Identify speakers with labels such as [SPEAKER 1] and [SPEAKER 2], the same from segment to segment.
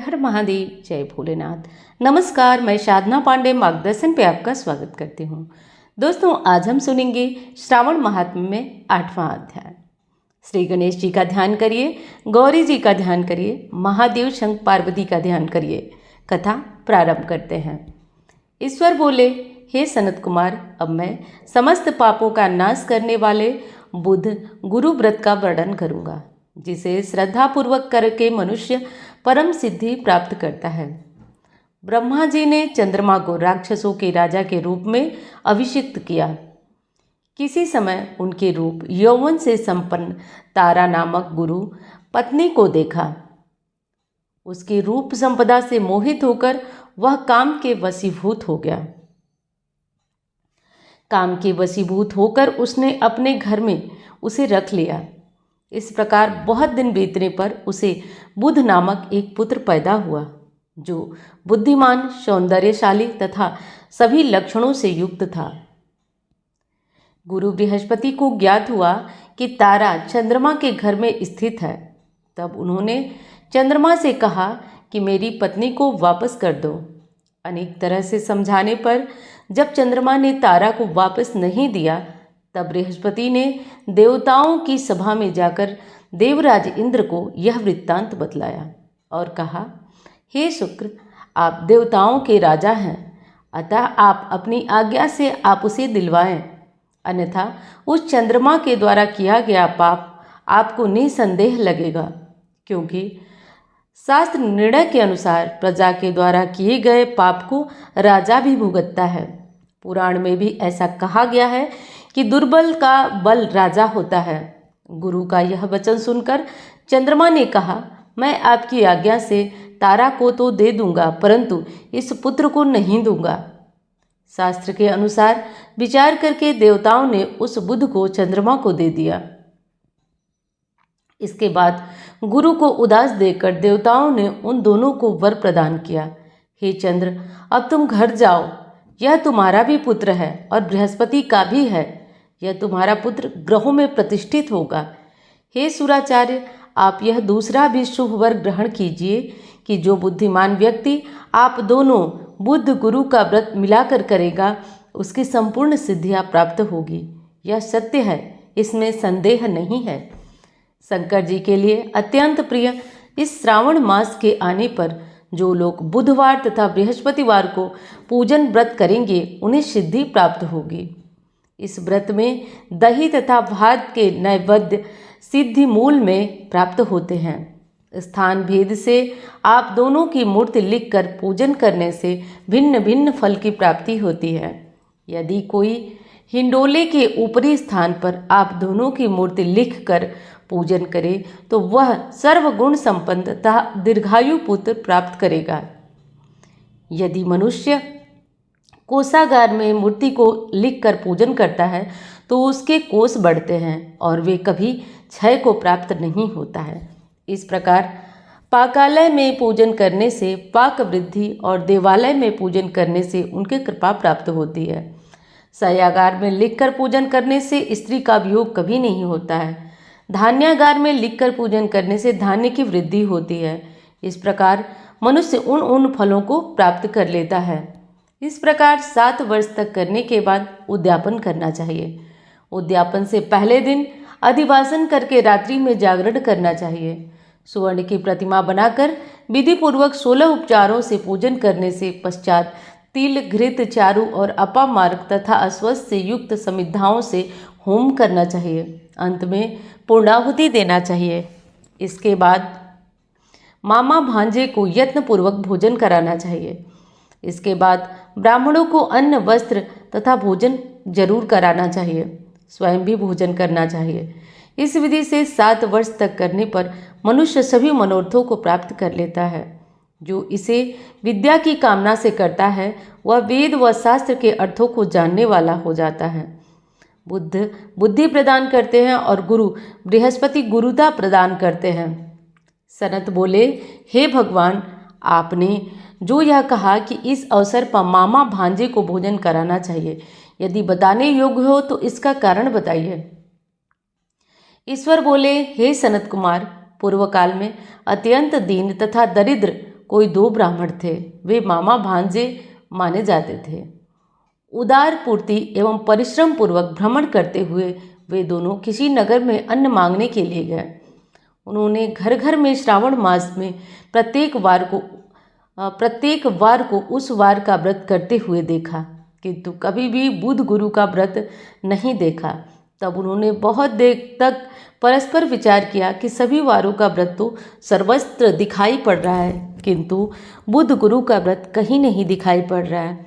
[SPEAKER 1] हर महादेव, जय भोलेनाथ। नमस्कार, मैं साधना पांडे मार्गदर्शन पे आपका स्वागत करती हूँ। दोस्तों, आज हम सुनेंगे श्रावण महात्म्य में 8वां अध्याय। श्री गणेश जी का ध्यान करिए, गौरी जी का ध्यान करिए, महादेव शंख पार्वती का ध्यान करिए। कथा प्रारंभ करते हैं। ईश्वर बोले, हे सनत कुमार, अब मैं समस्त पापों का नाश करने वाले बुध गुरु व्रत का वर्णन करूँगा, जिसे श्रद्धापूर्वक करके मनुष्य परम सिद्धि प्राप्त करता है। ब्रह्मा जी ने चंद्रमा को राक्षसों के राजा के रूप में अभिषिक्त किया। किसी समय उनके रूप यौवन से संपन्न तारा नामक गुरु पत्नी को देखा। उसके रूप संपदा से मोहित होकर वह काम के वशीभूत हो गया। काम के वशीभूत होकर उसने अपने घर में उसे रख लिया। इस प्रकार बहुत दिन बीतने पर उसे बुध नामक एक पुत्र पैदा हुआ, जो बुद्धिमान, सौंदर्यशाली तथा सभी लक्षणों से युक्त था। गुरु बृहस्पति को ज्ञात हुआ कि तारा चंद्रमा के घर में स्थित है। तब उन्होंने चंद्रमा से कहा कि मेरी पत्नी को वापस कर दो। अनेक तरह से समझाने पर जब चंद्रमा ने तारा को वापस नहीं दिया, तब बृहस्पति ने देवताओं की सभा में जाकर देवराज इंद्र को यह वृत्तांत बतलाया और कहा, हे शुक्र, आप देवताओं के राजा हैं, अतः आप अपनी आज्ञा से आप उसे दिलवाएं, अन्यथा उस चंद्रमा के द्वारा किया गया पाप आपको निसंदेह लगेगा, क्योंकि शास्त्र निर्णय के अनुसार प्रजा के द्वारा किए गए पाप को राजा भी भुगतता है। पुराण में भी ऐसा कहा गया है कि दुर्बल का बल राजा होता है। गुरु का यह वचन सुनकर चंद्रमा ने कहा, मैं आपकी आज्ञा से तारा को तो दे दूंगा, परंतु इस पुत्र को नहीं दूंगा। शास्त्र के अनुसार विचार करके देवताओं ने उस बुध को चंद्रमा को दे दिया। इसके बाद गुरु को उदास देकर देवताओं ने उन दोनों को वर प्रदान किया, हे चंद्र, अब तुम घर जाओ। यह तुम्हारा भी पुत्र है और बृहस्पति का भी है। यह तुम्हारा पुत्र ग्रहों में प्रतिष्ठित होगा। हे सुराचार्य, आप यह दूसरा भी शुभ वर ग्रहण कीजिए कि जो बुद्धिमान व्यक्ति आप दोनों बुध गुरु का व्रत मिलाकर करेगा, उसकी संपूर्ण सिद्धियां प्राप्त होगी। यह सत्य है, इसमें संदेह नहीं है। शंकर जी के लिए अत्यंत प्रिय इस श्रावण मास के आने पर जो लोग बुधवार तथा बृहस्पतिवार को पूजन व्रत करेंगे, उन्हें सिद्धि प्राप्त होगी। इस व्रत में दही तथा भात के नैवेद्य सिद्धि मूल में प्राप्त होते हैं। स्थान भेद से आप दोनों की मूर्ति लिखकर पूजन करने से भिन्न भिन्न फल की प्राप्ति होती है। यदि कोई हिंडोले के ऊपरी स्थान पर आप दोनों की मूर्ति लिखकर पूजन करे तो वह सर्वगुण संपन्न तथा दीर्घायु पुत्र प्राप्त करेगा। यदि मनुष्य कोषागार में मूर्ति को लिखकर पूजन करता है तो उसके कोष बढ़ते हैं और वे कभी क्षय को प्राप्त नहीं होता है। इस प्रकार पाकालय में पूजन करने से पाक वृद्धि और देवालय में पूजन करने से उनके कृपा प्राप्त होती है। शय्यागार में लिखकर पूजन करने से स्त्री का वियोग कभी नहीं होता है। धान्यागार में लिखकर पूजन करने से धान्य की वृद्धि होती है। इस प्रकार मनुष्य उन फलों को प्राप्त कर लेता है। इस प्रकार 7 वर्ष तक करने के बाद उद्यापन करना चाहिए। उद्यापन से पहले दिन अधिवासन करके रात्रि में जागरण करना चाहिए। स्वर्ण की प्रतिमा बनाकर विधि पूर्वक 16 उपचारों से पूजन करने से पश्चात तिल, घृत, चारु और अपामार्ग तथा अश्वत्थ से युक्त समिधाओं से होम करना चाहिए। अंत में पूर्णाहुति देना चाहिए। इसके बाद मामा भांजे को यत्नपूर्वक भोजन कराना चाहिए। इसके बाद ब्राह्मणों को अन्न, वस्त्र तथा भोजन जरूर कराना चाहिए। स्वयं भी भोजन करना चाहिए। इस विधि से 7 वर्ष तक करने पर मनुष्य सभी मनोरथों को प्राप्त कर लेता है। जो इसे विद्या की कामना से करता है, वह वेद व शास्त्र के अर्थों को जानने वाला हो जाता है। बुद्ध बुद्धि प्रदान करते हैं और गुरु बृहस्पति गुरुता प्रदान करते हैं। सनत बोले, हे भगवान, आपने जो यह कहा कि इस अवसर पर मामा भांजे को भोजन कराना चाहिए, यदि बताने योग्य हो तो इसका कारण बताइए। ईश्वर बोले, हे सनत कुमार, पूर्व काल में अत्यंत दीन तथा दरिद्र कोई 2 ब्राह्मण थे। वे मामा भांजे माने जाते थे। उदार पूर्ति एवं परिश्रम पूर्वक भ्रमण करते हुए वे दोनों किसी नगर में अन्न मांगने के लिए गए। उन्होंने घर घर में श्रावण मास में प्रत्येक वार को उस वार का व्रत करते हुए देखा, किंतु कभी भी बुध गुरु का व्रत नहीं देखा। तब उन्होंने बहुत देर तक परस्पर विचार किया कि सभी वारों का व्रत तो सर्वत्र दिखाई पड़ रहा है, किंतु बुध गुरु का व्रत कहीं नहीं दिखाई पड़ रहा है।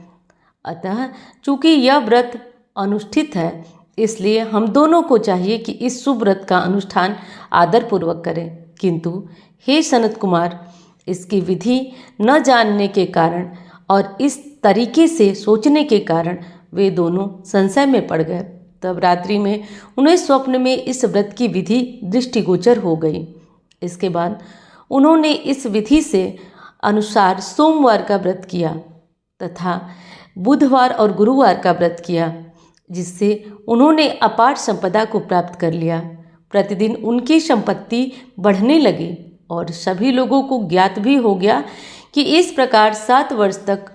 [SPEAKER 1] अतः चूंकि यह व्रत अनुष्ठित है, इसलिए हम दोनों को चाहिए कि इस शुभ व्रत का अनुष्ठान आदरपूर्वक करें। किंतु हे सनत कुमार, इसकी विधि न जानने के कारण और इस तरीके से सोचने के कारण वे दोनों संशय में पड़ गए। तब रात्रि में उन्हें स्वप्न में इस व्रत की विधि दृष्टिगोचर हो गई। इसके बाद उन्होंने इस विधि से अनुसार सोमवार का व्रत किया तथा बुधवार और गुरुवार का व्रत किया, जिससे उन्होंने अपार संपदा को प्राप्त कर लिया। प्रतिदिन उनकी संपत्ति बढ़ने लगी और सभी लोगों को ज्ञात भी हो गया कि इस प्रकार 7 वर्ष तक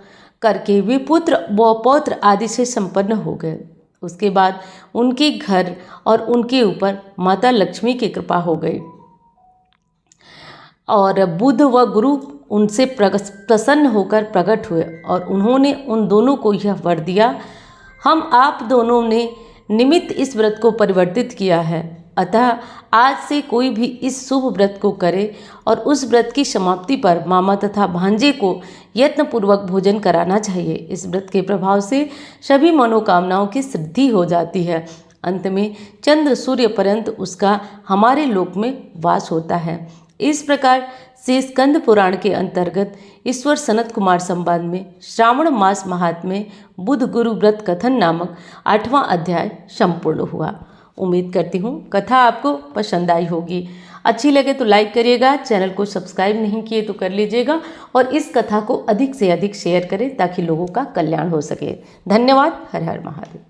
[SPEAKER 1] करके वे पुत्र व पौत्र आदि से संपन्न हो गए। उसके बाद उनके घर और उनके ऊपर माता लक्ष्मी की कृपा हो गई और बुध व गुरु उनसे प्रसन्न होकर प्रकट हुए और उन्होंने उन दोनों को यह वर दिया, हम आप दोनों ने निमित्त इस व्रत को परिवर्तित किया है, अतः आज से कोई भी इस शुभ व्रत को करे और उस व्रत की समाप्ति पर मामा तथा भांजे को यत्नपूर्वक भोजन कराना चाहिए। इस व्रत के प्रभाव से सभी मनोकामनाओं की सिद्धि हो जाती है। अंत में चंद्र सूर्य पर्यंत उसका हमारे लोक में वास होता है। इस प्रकार से स्कंद पुराण के अंतर्गत ईश्वर सनत कुमार संवाद में श्रावण मास महात्म्य बुध गुरु व्रत कथन नामक 8वां अध्याय संपूर्ण हुआ। उम्मीद करती हूँ कथा आपको पसंद आई होगी। अच्छी लगे तो लाइक करिएगा, चैनल को सब्सक्राइब नहीं किए तो कर लीजिएगा और इस कथा को अधिक से अधिक शेयर करें ताकि लोगों का कल्याण हो सके। धन्यवाद। हर हर महादेव।